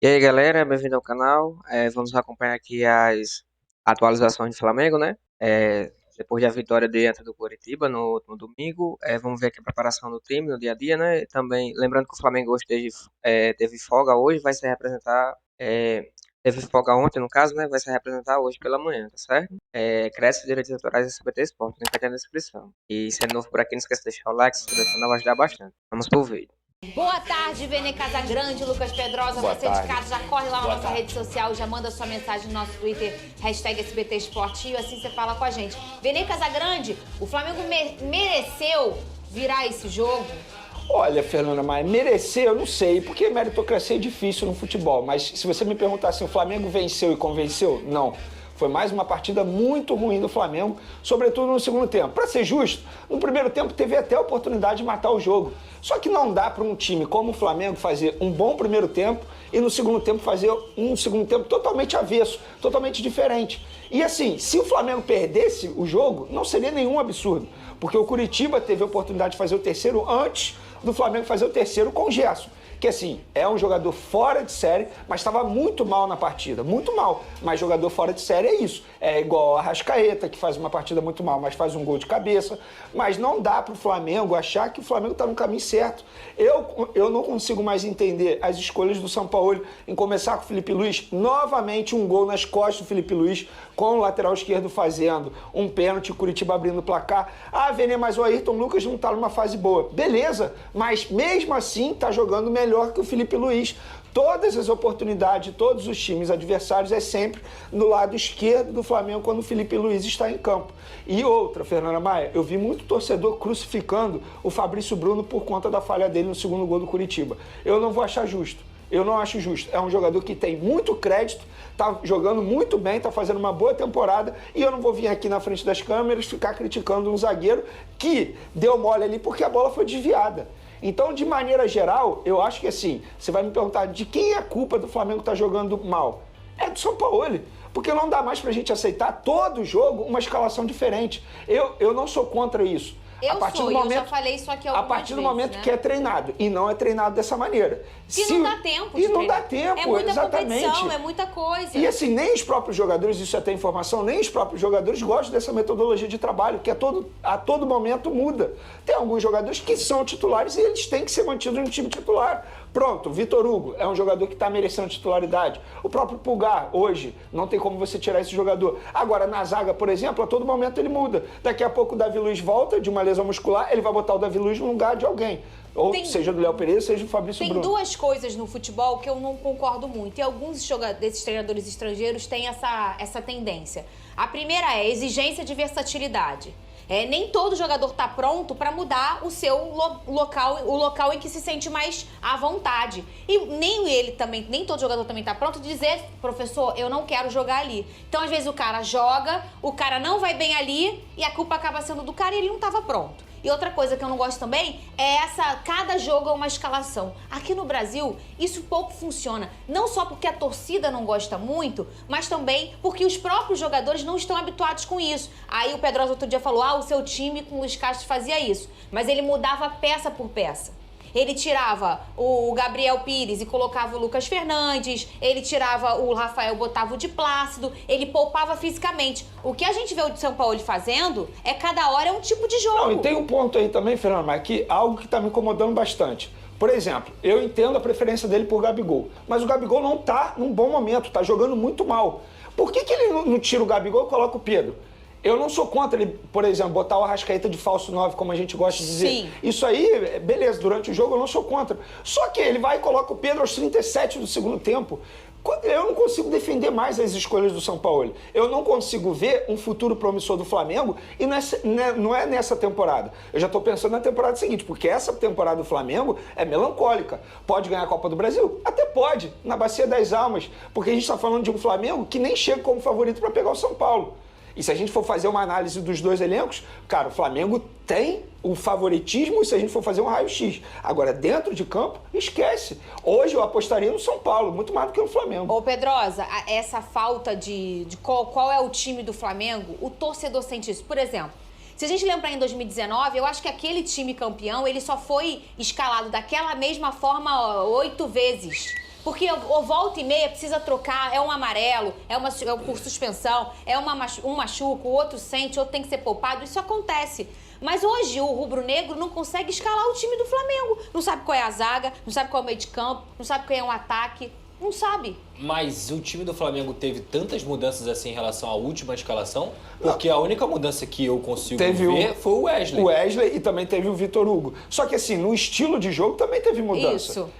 E aí, galera, bem-vindo ao canal. Vamos acompanhar aqui as atualizações do Flamengo, né? Depois da vitória diante do Coritiba no último domingo, vamos ver aqui a preparação do time no dia a dia, né? Também, lembrando que o Flamengo hoje teve folga hoje, vai se representar, teve folga ontem, no caso, né? Vai se representar hoje pela manhã, tá certo? Cresce Direitos Autorais e SBT Sport, link aqui na descrição. E sendo novo por aqui, não esqueça de deixar o like, se inscrever no canal, vai ajudar bastante. Vamos pro vídeo. Boa tarde, Vene Casagrande, Lucas Pedrosa. Boa Você tarde. de casa já corre lá na Boa nossa tarde. rede social, já manda sua mensagem no nosso Twitter, #SBT Esporte, e assim você fala com a gente. Vene Casagrande, o Flamengo mereceu virar esse jogo? Olha, Fernanda Maia, merecer eu não sei, porque meritocracia é difícil no futebol, mas se você me perguntar assim, o Flamengo venceu e convenceu? Não. Foi mais uma partida muito ruim do Flamengo, sobretudo no segundo tempo. Para ser justo, no primeiro tempo teve até a oportunidade de matar o jogo. Só que não dá para um time como o Flamengo fazer um bom primeiro tempo e no segundo tempo fazer um segundo tempo totalmente avesso, totalmente diferente. E assim, se o Flamengo perdesse o jogo, não seria nenhum absurdo, porque o Coritiba teve a oportunidade de fazer o terceiro antes do Flamengo fazer o terceiro com o Gerson, que assim, é um jogador fora de série, mas estava muito mal na partida, muito mal. Mas jogador fora de série é isso. É igual a Arrascaeta, que faz uma partida muito mal, mas faz um gol de cabeça. Mas não dá para o Flamengo achar que o Flamengo está no caminho certo. Eu não consigo mais entender as escolhas do Sampaoli em começar com o Felipe Luiz. Novamente um gol nas costas do Felipe Luiz, com o lateral esquerdo fazendo um pênalti, o Curitiba abrindo o placar. Ah, Vene, mas o Ayrton Lucas não está numa fase boa. Beleza, mas mesmo assim está jogando melhor que o Felipe Luiz. Todas as oportunidades, todos os times adversários é sempre no lado esquerdo do Flamengo quando o Felipe Luiz está em campo. E outra, Fernanda Maia, eu vi muito torcedor crucificando o Fabrício Bruno por conta da falha dele no segundo gol do Curitiba. Eu não vou achar justo. Eu não acho justo. É um jogador que tem muito crédito, tá jogando muito bem, tá fazendo uma boa temporada, e eu não vou vir aqui na frente das câmeras ficar criticando um zagueiro que deu mole ali porque a bola foi desviada. Então, de maneira geral, eu acho que assim, você vai me perguntar de quem é a culpa do Flamengo estar jogando mal? É do Sampaoli. Porque não dá mais pra gente aceitar todo jogo uma escalação diferente. Eu não sou contra isso. Eu já falei isso aqui algumas A partir do vezes, momento né? que é treinado, e não é treinado dessa maneira. E não dá tempo de E não treinar. dá tempo, É muita exatamente. competição, é muita coisa. E assim, nem os próprios jogadores, isso é até informação, nem os próprios jogadores gostam dessa metodologia de trabalho, que a todo momento muda. Tem alguns jogadores que são titulares e eles têm que ser mantidos no time titular. Pronto, Vitor Hugo é um jogador que está merecendo titularidade. O próprio Pulgar, hoje, não tem como você tirar esse jogador. Agora, na zaga, por exemplo, a todo momento ele muda. Daqui a pouco o Davi Luiz volta de uma lesão muscular, ele vai botar o Davi Luiz no lugar de alguém. Ou seja do Léo Pereira, seja do Fabrício Bruno. Tem duas coisas no futebol que eu não concordo muito. E alguns desses treinadores estrangeiros têm essa tendência. A primeira é a exigência de versatilidade. Nem todo jogador está pronto para mudar o seu local em que se sente mais à vontade. E nem todo jogador também está pronto de dizer, professor, eu não quero jogar ali. Então, às vezes, o cara joga, o cara não vai bem ali e a culpa acaba sendo do cara e ele não estava pronto. E outra coisa que eu não gosto também é cada jogo é uma escalação. Aqui no Brasil, isso pouco funciona. Não só porque a torcida não gosta muito, mas também porque os próprios jogadores não estão habituados com isso. Aí o Pedrosa outro dia falou, o seu time com o Luiz Castro fazia isso. Mas ele mudava peça por peça. Ele tirava o Gabriel Pires e colocava o Lucas Fernandes, ele tirava o Rafael, botava o de Plácido, ele poupava fisicamente. O que a gente vê o de São Paulo fazendo é cada hora é um tipo de jogo. Não, e tem um ponto aí também, Fernando, mas que algo que está me incomodando bastante. Por exemplo, eu entendo a preferência dele por Gabigol, mas o Gabigol não está num bom momento, está jogando muito mal. Por que ele não tira o Gabigol e coloca o Pedro? Eu não sou contra ele, por exemplo, botar o Arrascaeta de falso 9, como a gente gosta de dizer. Sim. Isso aí, beleza, durante o jogo eu não sou contra. Só que ele vai e coloca o Pedro aos 37 do segundo tempo. Eu não consigo defender mais as escolhas do São Paulo. Eu não consigo ver um futuro promissor do Flamengo e não é nessa temporada. Eu já estou pensando na temporada seguinte, porque essa temporada do Flamengo é melancólica. Pode ganhar a Copa do Brasil? Até pode, na Bacia das Almas, porque a gente está falando de um Flamengo que nem chega como favorito para pegar o São Paulo. E se a gente for fazer uma análise dos dois elencos, cara, o Flamengo tem o favoritismo se a gente for fazer um raio-x. Agora, dentro de campo, esquece. Hoje eu apostaria no São Paulo, muito mais do que no Flamengo. Ô Pedrosa, essa falta de qual é o time do Flamengo, o torcedor sente isso. Por exemplo, se a gente lembrar em 2019, eu acho que aquele time campeão, ele só foi escalado daquela mesma forma 8 vezes. Porque o volta e meia precisa trocar, é um amarelo, é por suspensão, um machuca, o outro sente, outro tem que ser poupado, isso acontece. Mas hoje o rubro-negro não consegue escalar o time do Flamengo. Não sabe qual é a zaga, não sabe qual é o meio de campo, não sabe qual é um ataque, não sabe. Mas o time do Flamengo teve tantas mudanças assim em relação à última escalação, porque a única mudança que eu consigo ver foi o Wesley. O Wesley e também teve o Vitor Hugo. Só que assim, no estilo de jogo também teve mudança. Isso,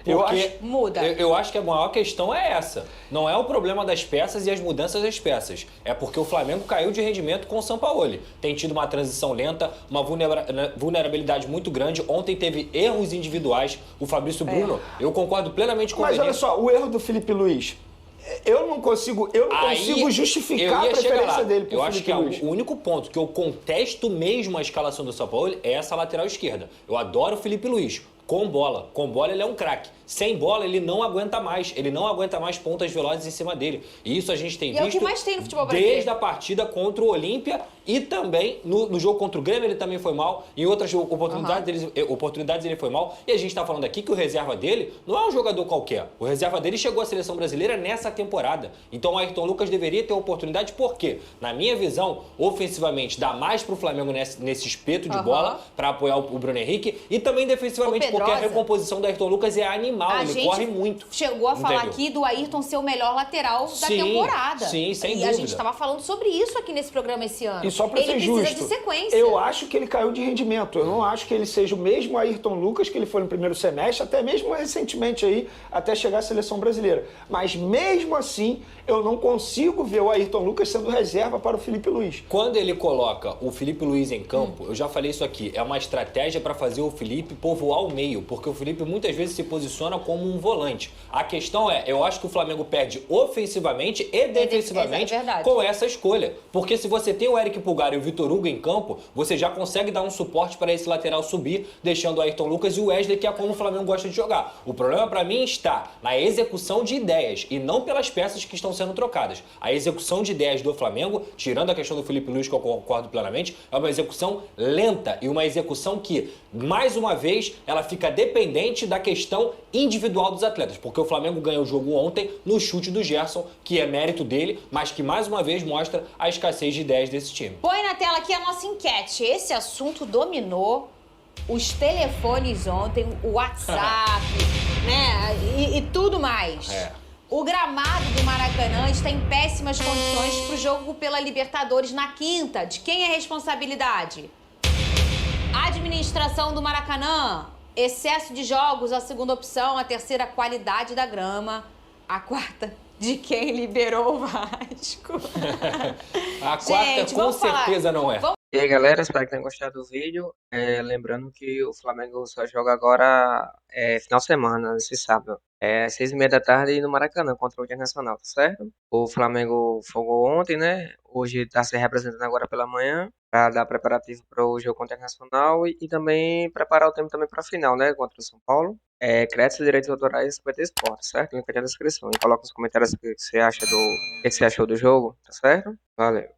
muda. Eu acho que a maior questão é essa. Não é o problema das peças e as mudanças das peças. É porque o Flamengo caiu de rendimento com o Sampaoli. Tem tido uma transição lenta, uma vulnerabilidade muito grande. Ontem teve erros individuais. O Fabrício Bruno, eu concordo plenamente com ele. Mas olha só, o erro do Felipe Luiz. Eu não consigo justificar a preferência dele pro Felipe Luiz. O único ponto que eu contesto mesmo a escalação do São Paulo é essa lateral esquerda. Eu adoro o Felipe Luiz. Com bola ele é um craque. Sem bola ele não aguenta mais. Ele não aguenta mais pontas velozes em cima dele. E isso a gente tem visto é o que mais tem no futebol brasileiro. Desde a partida contra o Olímpia e também no jogo contra o Grêmio ele também foi mal. Em outras oportunidades ele foi mal. E a gente está falando aqui que o reserva dele não é um jogador qualquer. O reserva dele chegou à seleção brasileira nessa temporada. Então o Ayrton Lucas deveria ter oportunidade porque, na minha visão, ofensivamente dá mais pro Flamengo nesse espeto de bola para apoiar o Bruno Henrique e também defensivamente porque a recomposição do Ayrton Lucas é animal, ele corre muito. Chegou a falar aqui do Ayrton ser o melhor lateral da temporada. Sim, sem dúvida. E a gente estava falando sobre isso aqui nesse programa esse ano. E só para ser justo, precisa de sequência. Eu acho que ele caiu de rendimento. Eu não acho que ele seja o mesmo Ayrton Lucas que ele foi no primeiro semestre, até mesmo recentemente aí, até chegar à seleção brasileira. Mas mesmo assim, eu não consigo ver o Ayrton Lucas sendo reserva para o Felipe Luiz. Quando ele coloca o Felipe Luiz em campo, eu já falei isso aqui, é uma estratégia para fazer o Felipe povoar o meio, porque o Felipe muitas vezes se posiciona como um volante. A questão é, eu acho que o Flamengo perde ofensivamente e defensivamente com essa escolha. Porque se você tem o Eric Pulgar e o Vitor Hugo em campo, você já consegue dar um suporte para esse lateral subir, deixando o Ayrton Lucas e o Wesley, que é como o Flamengo gosta de jogar. O problema para mim está na execução de ideias e não pelas peças que estão sendo trocadas. A execução de ideias do Flamengo, tirando a questão do Felipe Luiz, que eu concordo plenamente, é uma execução lenta e uma execução que, mais uma vez, ela fica dependente da questão individual dos atletas, porque o Flamengo ganhou o jogo ontem no chute do Gerson, que é mérito dele, mas que mais uma vez mostra a escassez de ideias desse time. Põe na tela aqui a nossa enquete. Esse assunto dominou os telefones ontem, o WhatsApp, né, e tudo mais. O gramado do Maracanã está em péssimas condições para o jogo pela Libertadores na quinta. De quem é a responsabilidade? Administração do Maracanã. Excesso de jogos, a segunda opção. A terceira, qualidade da grama. A quarta, de quem liberou o Vasco. A quarta, com certeza, não é. E aí, galera, espero que tenham gostado do vídeo. Lembrando que o Flamengo só joga agora final de semana, esse sábado. 6h30 da tarde no Maracanã, contra o Internacional, tá certo? O Flamengo folgou ontem, né? Hoje está se representando agora pela manhã, para dar preparativo para o jogo contra o Internacional e também preparar o tempo também para a final, né? Contra o São Paulo. Créditos e direitos autorais 50 Sport, certo? Link aqui na descrição. E coloca nos comentários o que você acha que você achou do jogo, tá certo? Valeu.